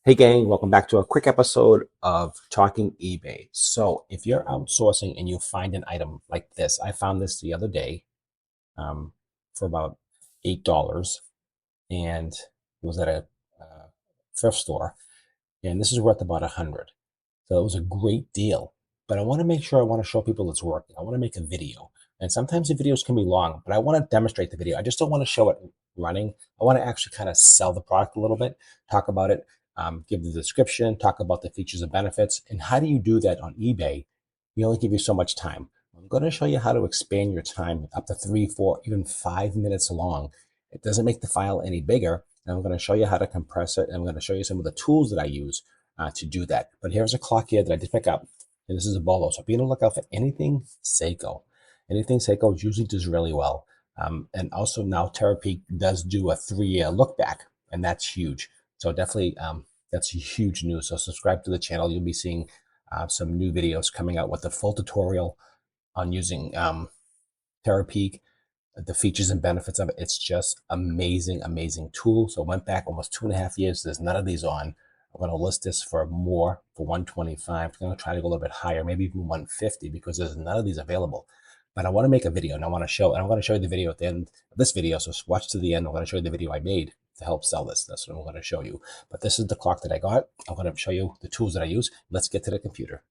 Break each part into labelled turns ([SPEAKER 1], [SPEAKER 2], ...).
[SPEAKER 1] Hey gang, welcome back to a quick episode of Talking eBay. So if you're outsourcing and you find an item like this, I found this the other day for about $8 and it was at a thrift store, and this is worth about 100. So it was a great deal. But I want to make sure I want to show people it's working. I want to make a video. And sometimes the videos can be long, but I want to demonstrate the video. I just don't want to show it running. I want to actually kind of sell the product a little bit, talk about it, give the description, talk about the features and benefits. And how do you do that on eBay? We only give you so much time. I'm going to show you how to expand your time up to 3, 4, even 5 minutes long. It doesn't make the file any bigger. And I'm going to show you how to compress it. And I'm going to show you some of the tools that I use to do that. But here's a clock here that I did pick up, and this is a Bolo. So be on the lookout for anything Seiko. Anything Seiko usually does really well. And also now Terapeak does do a 3-year look back, and that's huge. So definitely that's huge news. So subscribe to the channel. You'll be seeing some new videos coming out with the full tutorial on using Terapeak, the features and benefits of it. It's just amazing, amazing tool. So I went back almost 2.5 years. There's none of these on. I'm going to list this for more, for 125. I'm going to try to go a little bit higher, maybe even 150, because there's none of these available. But I want to make a video, and I want to show, and I'm going to show you the video at the end of this video. So watch to the end. I'm going to show you the video I made to help sell this. That's what I'm going to show you. But this is the clock that I got. I'm going to show you the tools that I use. Let's get to the computer.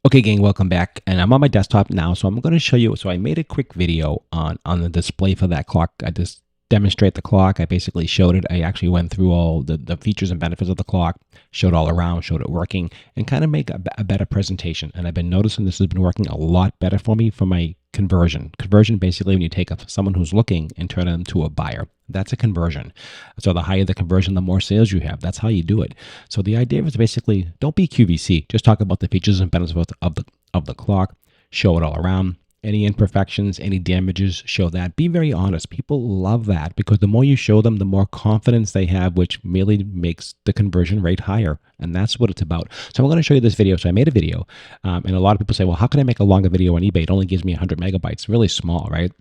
[SPEAKER 2] Okay, gang, welcome back. And I'm on my desktop now, so I'm going to show you. So I made a quick video on the display for that clock. I just demonstrate the clock. I basically showed it. I actually went through all the features and benefits of the clock, showed all around, showed it working, and kind of make a better presentation. And I've been noticing this has been working a lot better for me for my conversion. Conversion, basically, when you take someone who's looking and turn them to a buyer. That's a conversion. So the higher the conversion, the more sales you have. That's how you do it. So the idea is basically, don't be QVC. Just talk about the features and benefits of the clock. Show it all around. Any imperfections, any damages, show that. Be very honest. People love that because the more you show them, the more confidence they have, which merely makes the conversion rate higher. And that's what it's about. So I'm going to show you this video. So I made a video, and a lot of people say, well, how can I make a longer video on eBay? It only gives me 100 megabytes. Really small, right?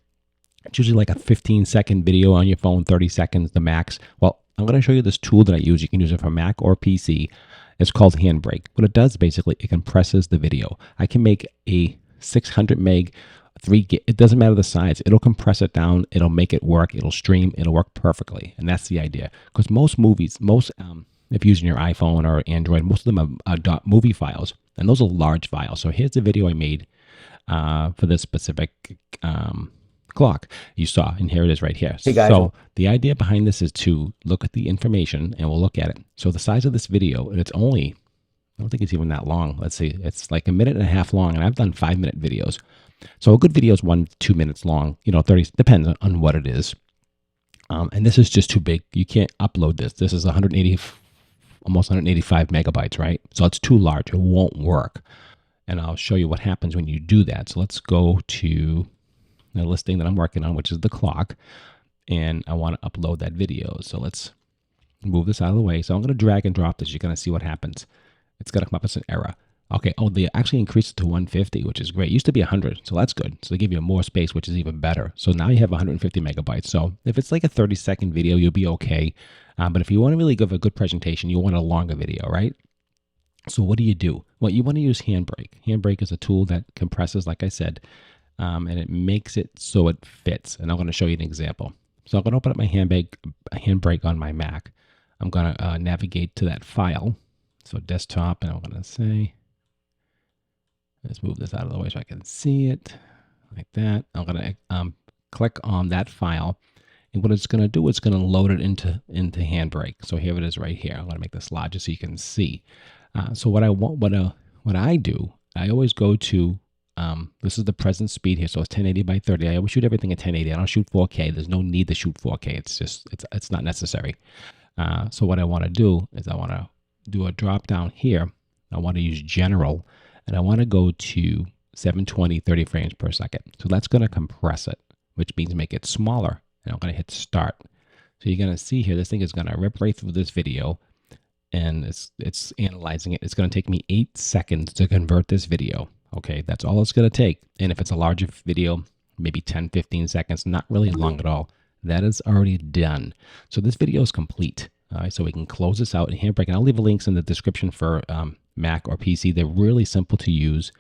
[SPEAKER 2] It's usually like a 15-second video on your phone, 30 seconds the max. Well, I'm going to show you this tool that I use. You can use it for Mac or PC. It's called Handbrake. What it does, basically, it compresses the video. I can make a 600 meg, 3 gig. It doesn't matter the size. It'll compress it down. It'll make it work. It'll stream. It'll work perfectly. And that's the idea. Because most movies, if you're using your iPhone or Android, most of them are movie files. And those are large files. So here's the video I made for this specific clock you saw, and here it is right here.
[SPEAKER 1] Hey guys.
[SPEAKER 2] So the idea behind this is to look at the information, and we'll look at it. So the size of this video, and it's only, I don't think it's even that long. Let's see, it's like 1.5 minutes long, and I've done 5-minute videos. So a good video is 1-2 minutes long, 30, depends on what it is. And this is just too big. You can't upload this. This is 180, almost 185 megabytes, right? So it's too large. It won't work. And I'll show you what happens when you do that. So let's go to the listing that I'm working on, which is the clock, and I want to upload that video. So let's move this out of the way. So I'm going to drag and drop this. You're going to see what happens. It's going to come up as an error. Okay. Oh, they actually increased it to 150, which is great. It used to be 100, so that's good. So they give you more space, which is even better. So now you have 150 megabytes. So if it's like a 30-second video, you'll be okay. But if you want to really give a good presentation, you want a longer video, right? So what do? Well, you want to use Handbrake. Handbrake is a tool that compresses, like I said, and it makes it so it fits. And I'm going to show you an example. So I'm going to open up my Handbrake on my Mac. I'm going to navigate to that file. So desktop, and I'm going to say, let's move this out of the way so I can see it like that. I'm going to click on that file. And what it's going to do, it's going to load it into Handbrake. So here it is right here. I'm going to make this larger so you can see. So what I do, I always go to, this is the present speed here. So it's 1080 by 30. I always shoot everything at 1080. I don't shoot 4K. There's no need to shoot 4K. It's just, it's not necessary. So what I want to do is I want to do a drop down here. I want to use general, and I want to go to 720, 30 frames per second. So that's going to compress it, which means make it smaller. And I'm going to hit start. So you're going to see here, this thing is going to rip right through this video, and it's analyzing it. It's going to take me 8 seconds to convert this video. Okay, that's all it's going to take. And if it's a larger video, maybe 10, 15 seconds, not really long at all. That is already done. So this video is complete. All right, so we can close this out in Handbrake. And I'll leave links in the description for Mac or PC. They're really simple to use.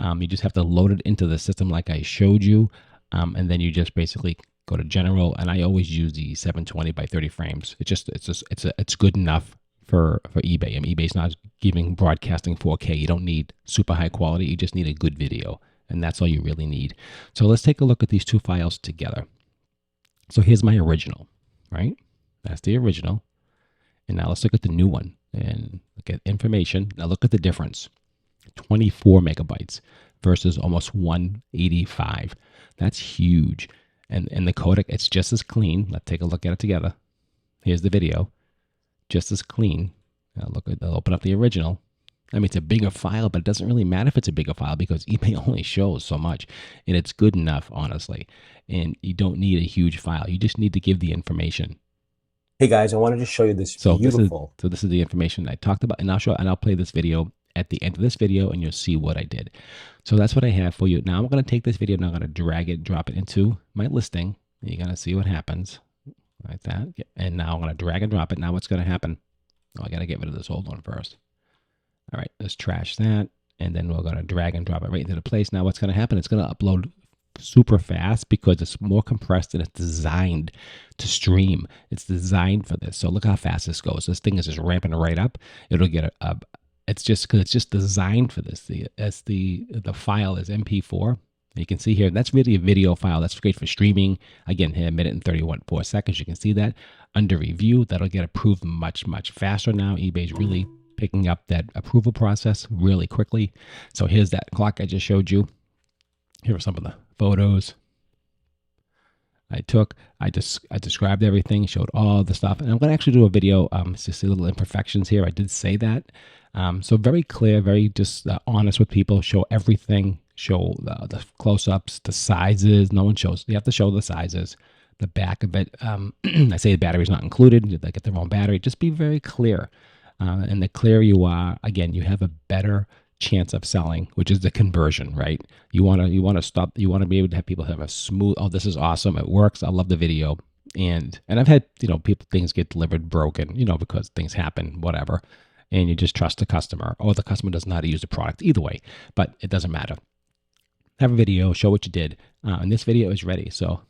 [SPEAKER 2] You just have to load it into the system like I showed you. And then you just basically go to general. And I always use the 720 by 30 frames. It's good enough for eBay. I mean, eBay's not giving broadcasting 4K. You don't need super high quality. You just need a good video. And that's all you really need. So let's take a look at these two files together. So here's my original, right? That's the original. And now let's look at the new one and look at information. Now look at the difference. 24 megabytes versus almost 185. That's huge. And the codec, it's just as clean. Let's take a look at it together. Here's the video. Just as clean. Now I'll open up the original. I mean, it's a bigger file, but it doesn't really matter if it's a bigger file because eBay only shows so much. And it's good enough, honestly. And you don't need a huge file. You just need to give the information.
[SPEAKER 1] Hey guys, I wanted to show you this beautiful.
[SPEAKER 2] This is the information I talked about, and I'll play this video at the end of this video, and you'll see what I did. So that's what I have for you. Now I'm going to take this video and I'm going to drag it, drop it into my listing. You're going to see what happens like that. And now I'm going to drag and drop it. Now what's going to happen? Oh, I got to get rid of this old one first. All right, let's trash that. And then we're going to drag and drop it right into the place. Now what's going to happen? It's going to upload super fast because it's more compressed and it's designed to stream. It's designed for this. So look how fast this goes. This thing is just ramping right up. It'll get it's just because it's just designed for this. The file is MP4. You can see here, that's really a video file. That's great for streaming. Again, here, 1 minute and 31 seconds. You can see that under review. That'll get approved much, much faster now. eBay's really picking up that approval process really quickly. So here's that clock I just showed you. Here are some of the photos I took. I described everything, showed all the stuff. And I'm going to actually do a video, just a little imperfections here. I did say that. So very clear, very just honest with people, show everything, show the close-ups, the sizes. No one shows. You have to show the sizes, the back of it. I say the battery's not included. They get their own battery. Just be very clear. And the clearer you are, again, you have a better chance of selling, which is the conversion, right? You want to be able to have people have a smooth, oh, this is awesome, it works, I love the video. And I've had, things get delivered broken, because things happen, whatever. And you just trust the customer, or the customer doesn't know how to use the product, either way, but it doesn't matter. Have a video, show what you did. And this video is ready, so.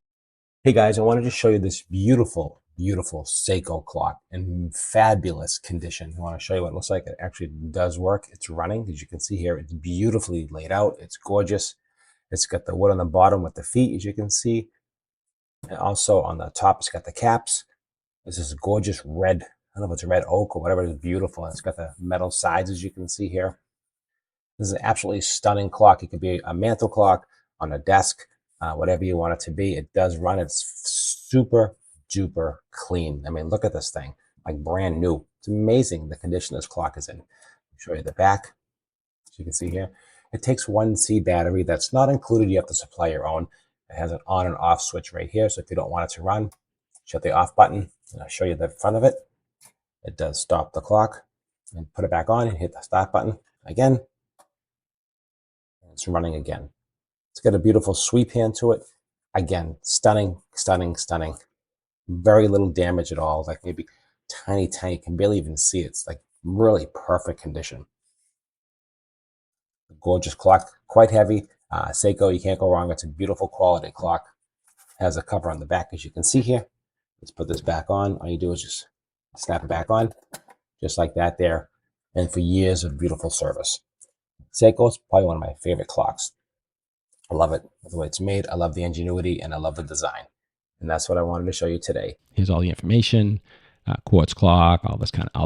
[SPEAKER 1] Hey guys, I wanted to show you this beautiful Seiko clock in fabulous condition. I want to show you what it looks like. It actually does work. It's running. As you can see here, it's beautifully laid out. It's gorgeous. It's got the wood on the bottom with the feet, as you can see. And also on the top, it's got the caps. This is gorgeous red. I don't know if it's red oak or whatever. It's beautiful. And it's got the metal sides, as you can see here. This is an absolutely stunning clock. It could be a mantle clock on a desk, whatever you want it to be. It does run. It's super duper clean. I mean, look at this thing, like brand new. It's amazing the condition this clock is in. I'll show you the back, as you can see here. It takes 1C battery that's not included. You have to supply your own. It has an on and off switch right here. So if you don't want it to run, shut the off button. And I'll show you the front of it. It does stop the clock and put it back on and hit the stop button again. And it's running again. It's got a beautiful sweep hand to it. Again, stunning, stunning, stunning. Very little damage at all, like maybe tiny, you can barely even see it. It's like really perfect condition. Gorgeous clock, quite heavy. Seiko, you can't go wrong. It's a beautiful quality clock. Has a cover on the back, as you can see here. Let's put this back on. All you do is just snap it back on, just like that there. And for years of beautiful service. Seiko is probably one of my favorite clocks. I love it, the way it's made. I love the ingenuity, and I love the design. And that's what I wanted to show you today.
[SPEAKER 2] Here's all the information, quartz clock, all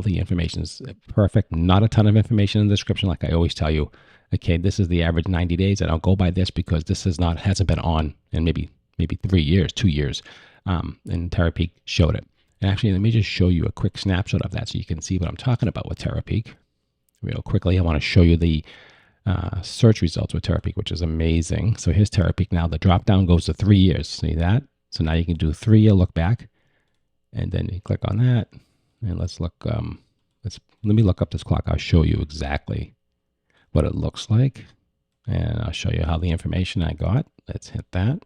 [SPEAKER 2] the information is perfect. Not a ton of information in the description, like I always tell you. Okay, this is the average 90 days. I don't go by this because this hasn't been on in maybe 3 years, 2 years. And Terapeak showed it. And actually, let me just show you a quick snapshot of that so you can see what I'm talking about with Terapeak. Real quickly, I want to show you the search results with Terapeak, which is amazing. So here's Terapeak now. The drop down goes to 3 years. See that? So now you can do 3-year look back, and then you click on that, and let's look. Let me look up this clock. I'll show you exactly what it looks like, and I'll show you how the information I got. Let's hit that.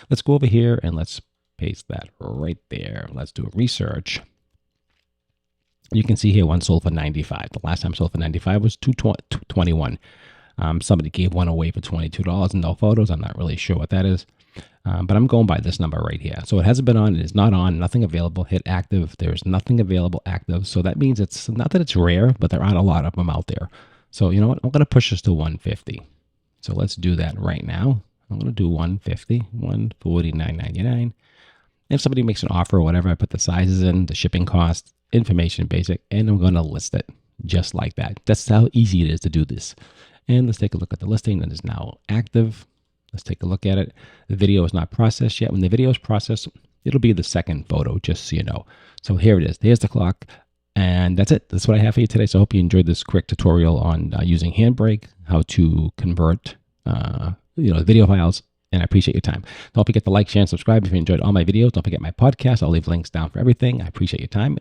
[SPEAKER 2] Let's go over here and let's paste that right there. Let's do a research. You can see here one sold for 95. The last time sold for 95 was 221. Somebody gave one away for $22 and no photos. I'm not really sure what that is. But I'm going by this number right here. So it hasn't been on. It is not on. Nothing available. Hit active. There's nothing available active. So that means it's not that it's rare, but there aren't a lot of them out there. So you know what? I'm going to push this to 150. So let's do that right now. I'm going to do 150, 149.99. If somebody makes an offer or whatever, I put the sizes in, the shipping cost, information basic, and I'm going to list it just like that. That's how easy it is to do this. And let's take a look at the listing that is now active. Let's take a look at it. The video is not processed yet. When the video is processed, it'll be the second photo, just so you know. So here it is. There's the clock. And that's it. That's what I have for you today. So I hope you enjoyed this quick tutorial on using Handbrake, how to convert video files. And I appreciate your time. Don't forget to like, share, and subscribe if you enjoyed all my videos. Don't forget my podcast. I'll leave links down for everything. I appreciate your time.